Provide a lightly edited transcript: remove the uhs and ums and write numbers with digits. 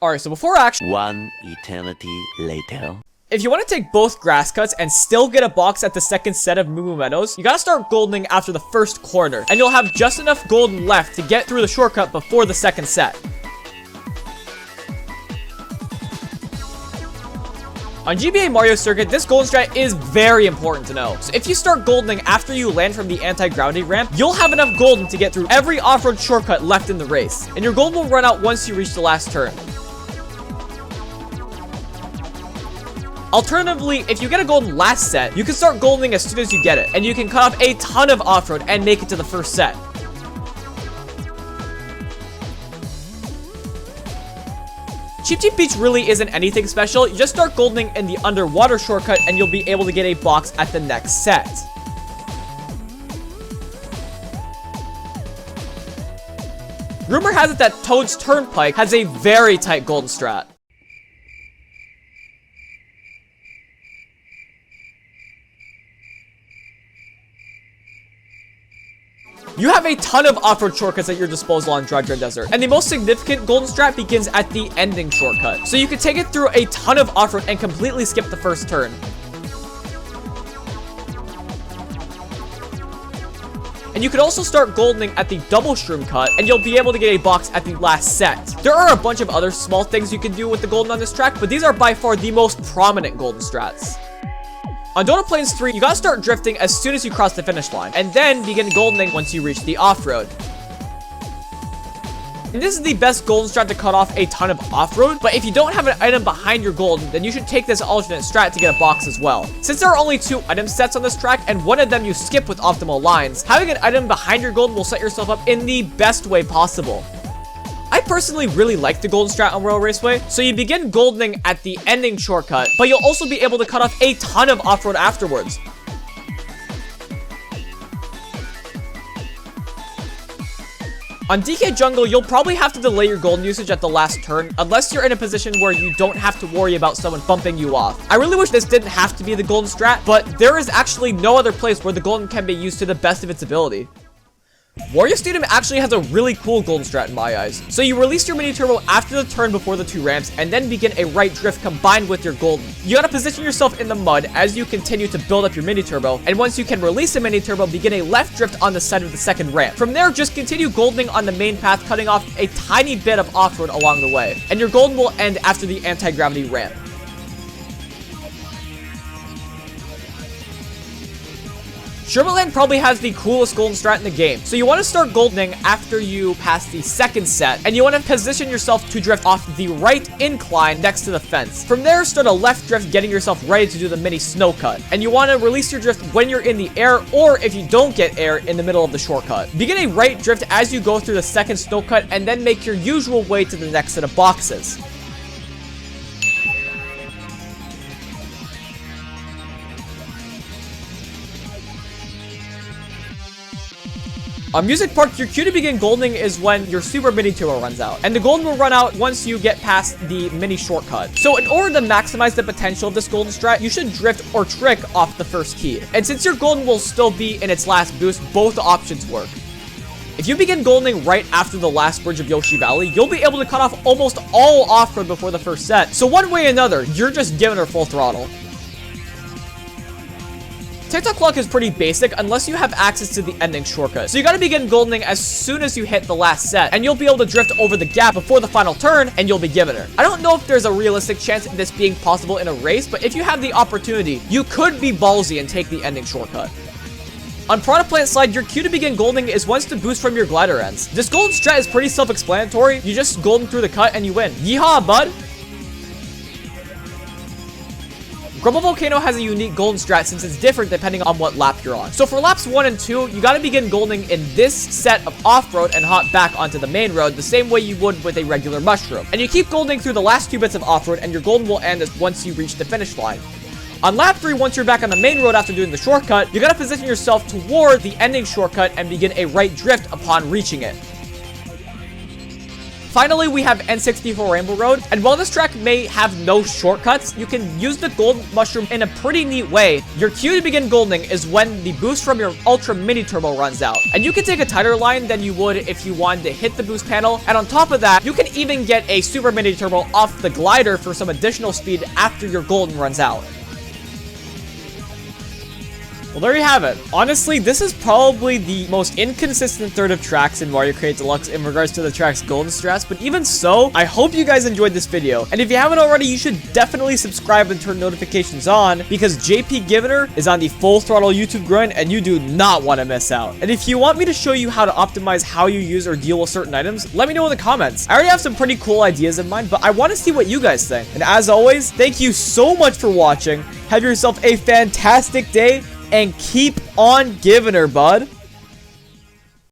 Alright, so before action, One eternity later. if you want to take both grass cuts and still get a box at the second set of Moo Moo Meadows, you gotta start goldening after the first corner, and you'll have just enough golden left to get through the shortcut before the second set. On Gba Mario Circuit, this golden strat is very important to know. So if you start goldening after you land from the anti-gravity ramp, you'll have enough golden to get through every off-road shortcut left in the race, and your golden will run out once you reach the last turn. Alternatively, if you get a golden last set, you can start goldening as soon as you get it, and you can cut off a ton of off-road and make it to the first set. Cheep Cheep Beach really isn't anything special. You just start goldening in the underwater shortcut and you'll be able to get a box at the next set. Rumor has it that Toad's Turnpike has a very tight golden strat. You have a ton of off-road shortcuts at your disposal on Dry Desert, and the most significant golden strat begins at the ending shortcut. So you can take it through a ton of off-road and completely skip the first turn. And you can also start goldening at the double shroom cut, and you'll be able to get a box at the last set. There are a bunch of other small things you can do with the golden on this track, but these are by far the most prominent golden strats. On Donut Plains 3, you gotta start drifting as soon as you cross the finish line, and then begin goldening once you reach the off-road. And this is the best golden strat to cut off a ton of off-road, but if you don't have an item behind your golden, then you should take this alternate strat to get a box as well. Since there are only 2 item sets on this track, and one of them you skip with optimal lines, having an item behind your golden will set yourself up in the best way possible. I personally really like the golden strat on Royal Raceway, so you begin goldening at the ending shortcut, but you'll also be able to cut off a ton of off-road afterwards. On DK Jungle, you'll probably have to delay your golden usage at the last turn, unless you're in a position where you don't have to worry about someone bumping you off. I really wish this didn't have to be the golden strat, but there is actually no other place where the golden can be used to the best of its ability. Wario Stadium actually has a really cool golden strat in my eyes. So you release your mini turbo after the turn before the 2 ramps, and then begin a right drift combined with your golden. You gotta position yourself in the mud as you continue to build up your mini turbo, and once you can release a mini turbo, begin a left drift on the side of the second ramp. From there, just continue goldening on the main path, cutting off a tiny bit of off-road along the way, and your golden will end after the anti-gravity ramp. Sherman Lange probably has the coolest golden strat in the game, so you want to start goldening after you pass the second set, and you want to position yourself to drift off the right incline next to the fence. From there, start a left drift, getting yourself ready to do the mini snow cut, and you want to release your drift when you're in the air, or if you don't get air, in the middle of the shortcut. Begin a right drift as you go through the second snow cut, and then make your usual way to the next set of boxes. On Music Park, your cue to begin goldening is when your Super Mini Turbo runs out, and the golden will run out once you get past the mini shortcut. So in order to maximize the potential of this golden strat, you should drift or trick off the first key. And since your golden will still be in its last boost, both options work. If you begin goldening right after the last bridge of Yoshi Valley, you'll be able to cut off almost all off-road before the first set. So one way or another, you're just giving her full throttle. TikTok luck is pretty basic unless you have access to the ending shortcut. So you gotta begin goldening as soon as you hit the last set, and you'll be able to drift over the gap before the final turn, and you'll be giving her. I don't know if there's a realistic chance of this being possible in a race, but if you have the opportunity, you could be ballsy and take the ending shortcut. On Piranha Plant Slide, your cue to begin goldening is once the boost from your glider ends. This golden strat is pretty self-explanatory. You just golden through the cut and you win. Yeehaw, bud! Grumble Volcano has a unique golden strat since it's different depending on what lap you're on. So for laps 1 and 2, you gotta begin goldening in this set of off-road and hop back onto the main road the same way you would with a regular mushroom. And you keep goldening through the last 2 bits of off-road, and your golden will end once you reach the finish line. On lap 3, once you're back on the main road after doing the shortcut, you gotta position yourself toward the ending shortcut and begin a right drift upon reaching it. Finally, we have N64 Amble Road, and while this track may have no shortcuts, you can use the gold mushroom in a pretty neat way. Your cue to begin goldening is when the boost from your ultra mini turbo runs out, and you can take a tighter line than you would if you wanted to hit the boost panel, and on top of that, you can even get a super mini turbo off the glider for some additional speed after your golden runs out. Well, there you have it. Honestly, this is probably the most inconsistent third of tracks in Mario Kart Deluxe in regards to the track's golden strats, but even so, I hope you guys enjoyed this video. And if you haven't already, you should definitely subscribe and turn notifications on, because JP Givener is on the Full Throttle YouTube grind, and you do not want to miss out. And if you want me to show you how to optimize how you use or deal with certain items, let me know in the comments. I already have some pretty cool ideas in mind, but I want to see what you guys think. And as always, thank you so much for watching. Have yourself a fantastic day, and keep on giving her, bud.